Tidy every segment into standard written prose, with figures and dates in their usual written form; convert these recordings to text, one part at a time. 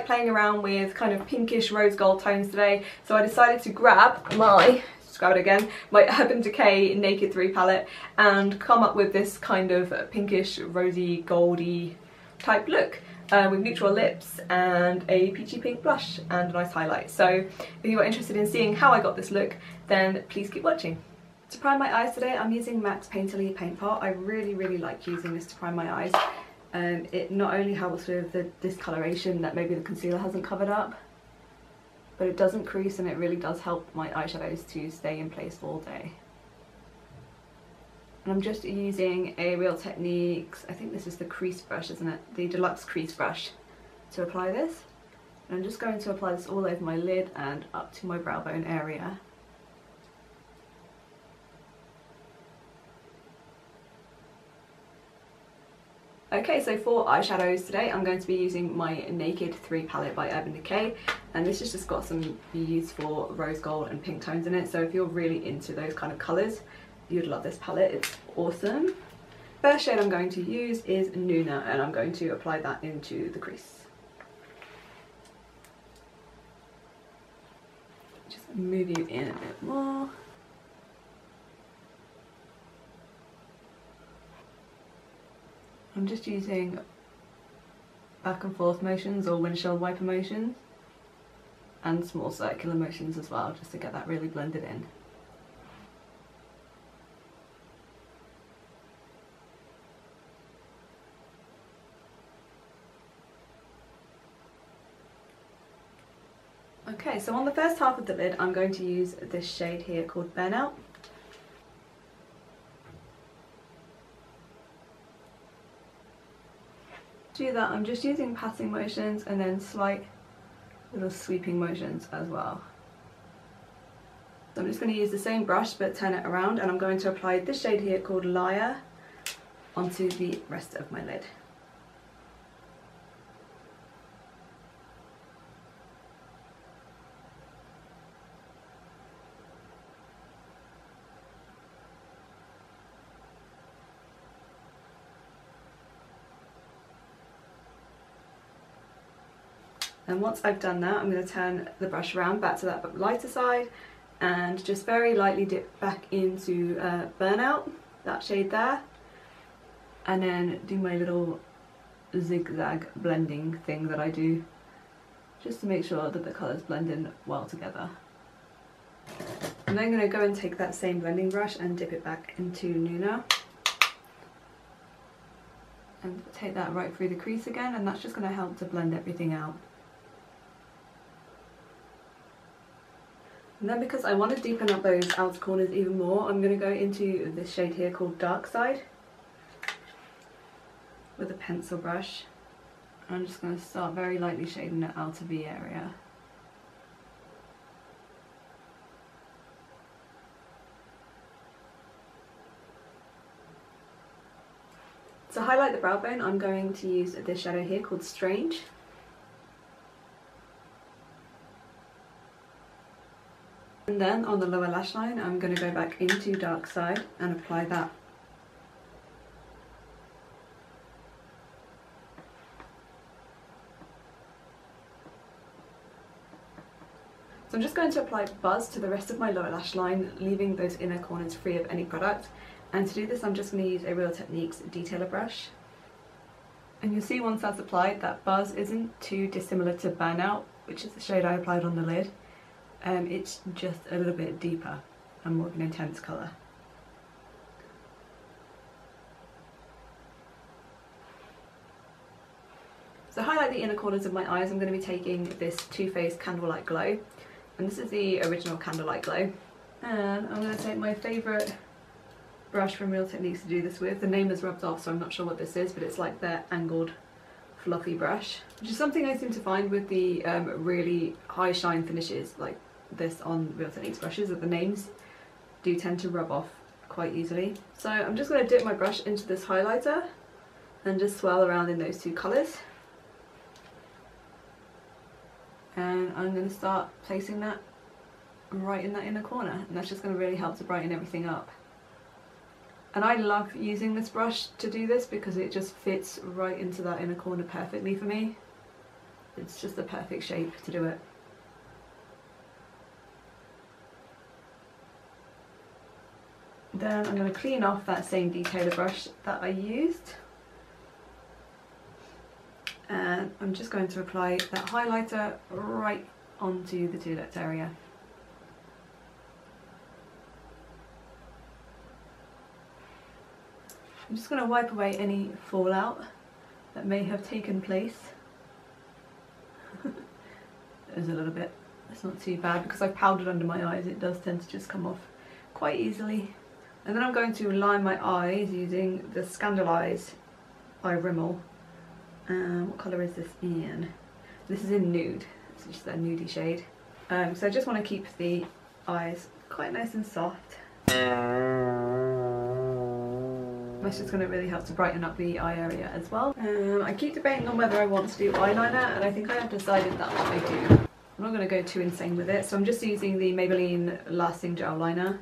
playing around with kind of pinkish rose gold tones today, so I decided to grab my, just grab it again, my Urban Decay Naked 3 palette and come up with this kind of pinkish rosy goldy type look. With neutral lips and a peachy pink blush and a nice highlight. So if you are interested in seeing how I got this look, then please keep watching. To prime my eyes today, I'm using MAC's Painterly Paint Pot. I really like using this to prime my eyes. It not only helps with the discoloration that maybe the concealer hasn't covered up, but it doesn't crease and it really does help my eyeshadows to stay in place all day. And I'm just using a Real Techniques, I think this is the crease brush, isn't it? The Deluxe Crease Brush to apply this. And I'm just going to apply this all over my lid and up to my brow bone area. Okay, so for eyeshadows today, I'm going to be using my Naked 3 palette by Urban Decay, and this has just got some beautiful rose gold and pink tones in it, so if you're really into those kind of colours, you'd love this palette. It's awesome. First shade I'm going to use is Nude, and I'm going to apply that into the crease. Just move you in a bit more. I'm just using back and forth motions or windshield wiper motions and small circular motions as well, just to get that really blended in. Okay, so on the first half of the lid I'm going to use this shade here called Burnout. To do that I'm just using passing motions and then slight little sweeping motions as well. So I'm just going to use the same brush but turn it around, and I'm going to apply this shade here called Liar onto the rest of my lid. And once I've done that, I'm going to turn the brush around back to that lighter side and just very lightly dip back into Burnout, that shade there, and then do my little zigzag blending thing that I do just to make sure that the colours blend in well together. I'm then going to go and take that same blending brush and dip it back into Nude and take that right through the crease again, and that's just going to help to blend everything out. And then because I want to deepen up those outer corners even more, I'm going to go into this shade here called Darkside with a pencil brush. I'm just going to start very lightly shading the outer V area. To highlight the brow bone, I'm going to use this shadow here called Strange. And then on the lower lash line, I'm going to go back into Darkside and apply that. So I'm just going to apply Buzz to the rest of my lower lash line, leaving those inner corners free of any product. And to do this, I'm just going to use a Real Techniques detailer brush. And you'll see once that's applied that Buzz isn't too dissimilar to Burnout, which is the shade I applied on the lid. It's just a little bit deeper and more of an intense colour. So to highlight the inner corners of my eyes, I'm going to be taking this Too Faced Candlelight Glow, and this is the original Candlelight Glow. And I'm going to take my favourite brush from Real Techniques to do this with. The name is rubbed off, so I'm not sure what this is, but it's like their angled fluffy brush, which is something I seem to find with the really high shine finishes like this on Real Techniques brushes, that the names do tend to rub off quite easily. So I'm just going to dip my brush into this highlighter and just swirl around in those two colours. And I'm going to start placing that right in that inner corner, and that's just going to really help to brighten everything up. And I love using this brush to do this because it just fits right into that inner corner perfectly for me. It's just the perfect shape to do it. Then I'm going to clean off that same detailer brush that I used. And I'm just going to apply that highlighter right onto the two-lipped area. I'm just going to wipe away any fallout that may have taken place. There's a little bit. It's not too bad because I've powdered under my eyes. It does tend to just come off quite easily. And then I'm going to line my eyes using the Scandaleyes by Rimmel. What colour is this in? This is in Nude. It's just that nudie shade. So I just want to keep the eyes quite nice and soft. That's just going to really help to brighten up the eye area as well. I keep debating on whether I want to do eyeliner, and I think I have decided that I do. I'm not going to go too insane with it, so I'm just using the Maybelline Lasting Gel Liner.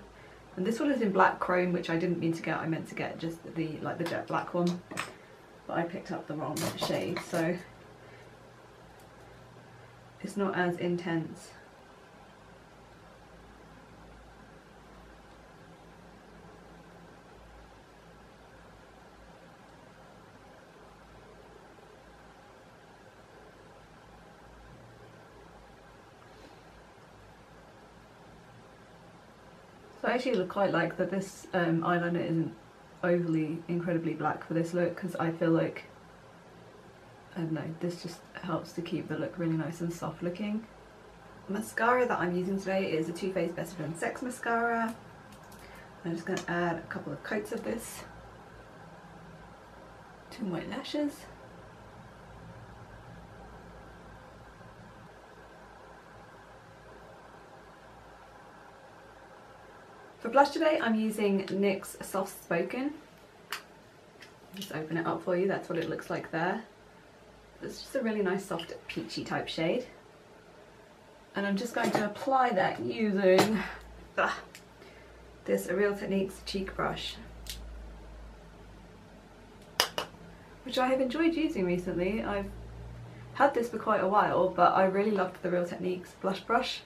And this one is in black chrome, which I didn't mean to get. I meant to get just the jet black one, but I picked up the wrong shade, so it's not as intense. So I actually quite like that this eyeliner isn't overly incredibly black for this look, because I feel like, I don't know, this just helps to keep the look really nice and soft looking. The mascara that I'm using today is a Too Faced Better Than Sex mascara. I'm just going to add a couple of coats of this to my lashes. For blush today, I'm using NYX Soft Spoken. Just open it up for you, that's what it looks like there. It's just a really nice soft peachy type shade. And I'm just going to apply that using this Real Techniques cheek brush, which I have enjoyed using recently. I've had this for quite a while, but I really loved the Real Techniques blush brush.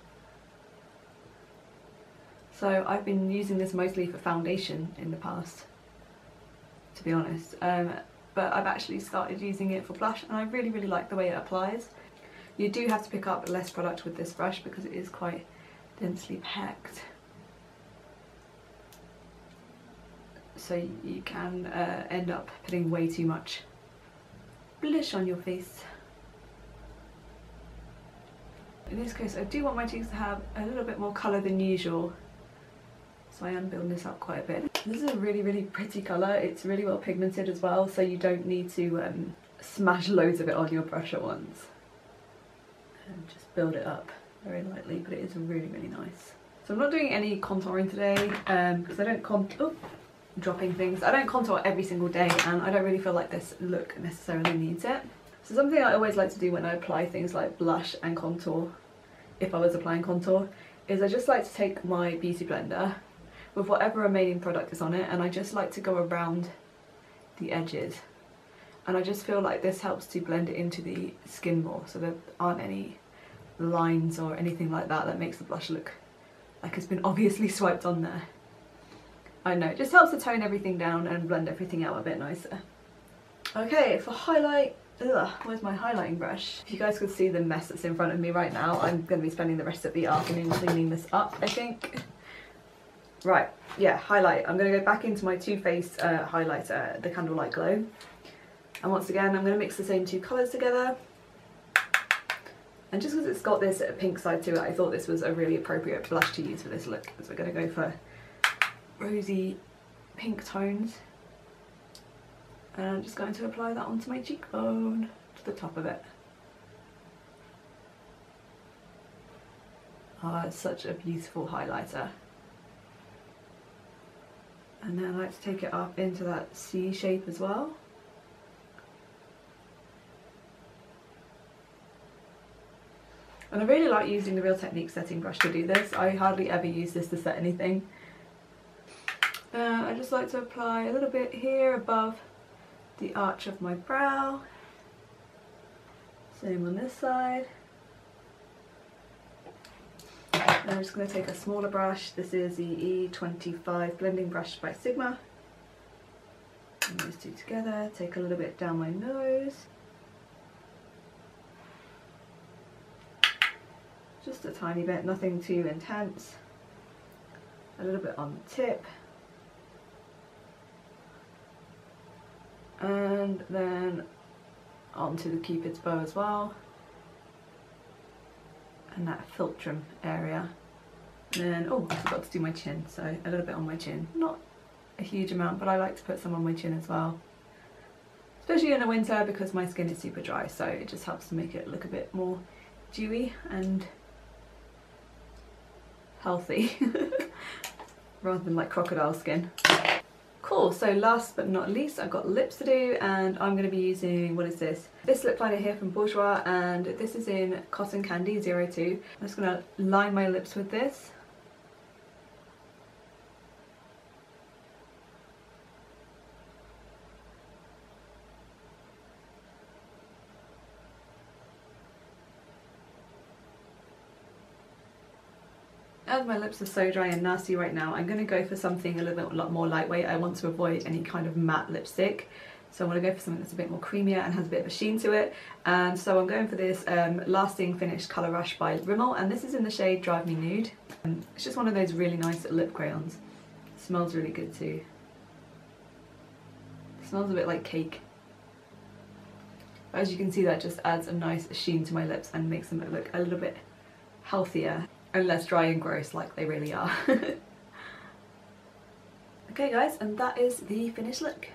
So I've been using this mostly for foundation in the past, to be honest, but I've actually started using it for blush, and I really like the way it applies. You do have to pick up less product with this brush because it is quite densely packed, so you can end up putting way too much blush on your face. In this case, I do want my cheeks to have a little bit more colour than usual, so I am building this up quite a bit. This is a really pretty colour. It's really well pigmented as well, so you don't need to smash loads of it on your brush at once. And just build it up very lightly, but it is really nice. So I'm not doing any contouring today because I don't dropping things. I don't contour every single day, and I don't really feel like this look necessarily needs it. So something I always like to do when I apply things like blush and contour, if I was applying contour, is I just like to take my beauty blender with whatever remaining product is on it, and I just like to go around the edges, and I just feel like this helps to blend it into the skin more, so there aren't any lines or anything like that that makes the blush look like it's been obviously swiped on there. I know, it just helps to tone everything down and blend everything out a bit nicer. Okay, for highlight, where's my highlighting brush? If you guys could see the mess that's in front of me right now, I'm going to be spending the rest of the afternoon cleaning this up, I think. Right, yeah, highlight. I'm going to go back into my Too Faced highlighter, the Candlelight Glow. And once again, I'm going to mix the same two colours together. And just because it's got this pink side to it, I thought this was a really appropriate blush to use for this look. So we're going to go for rosy pink tones. And I'm just going to apply that onto my cheekbone, to the top of it. Oh, it's such a beautiful highlighter. And then I like to take it up into that C shape as well. And I really like using the Real Techniques setting brush to do this. I hardly ever use this to set anything. I just like to apply a little bit here above the arch of my brow. Same on this side. And I'm just going to take a smaller brush. This is the E25 blending brush by Sigma. And those two together, take a little bit down my nose. Just a tiny bit, nothing too intense. A little bit on the tip. And then onto the Cupid's bow as well. And that philtrum area. And then, oh, I forgot to do my chin, so a little bit on my chin. Not a huge amount, but I like to put some on my chin as well. Especially in the winter because my skin is super dry, so it just helps to make it look a bit more dewy and healthy. Rather than like crocodile skin. Cool, so last but not least, I've got lips to do, and I'm going to be using, what is this? This lip liner here from Bourjois, and this is in Cotton Candy 02. I'm just going to line my lips with this. As my lips are so dry and nasty right now, I'm going to go for something a lot more lightweight. I want to avoid any kind of matte lipstick, so I want to go for something that's a bit more creamier and has a bit of a sheen to it. And so I'm going for this Lasting Finish Colour Rush by Rimmel, and this is in the shade Drive Me Nude. It's just one of those really nice lip crayons. It smells really good too. It smells a bit like cake. As you can see, that just adds a nice sheen to my lips and makes them look a little bit healthier and less dry and gross like they really are. Okay guys, and that is the finished look.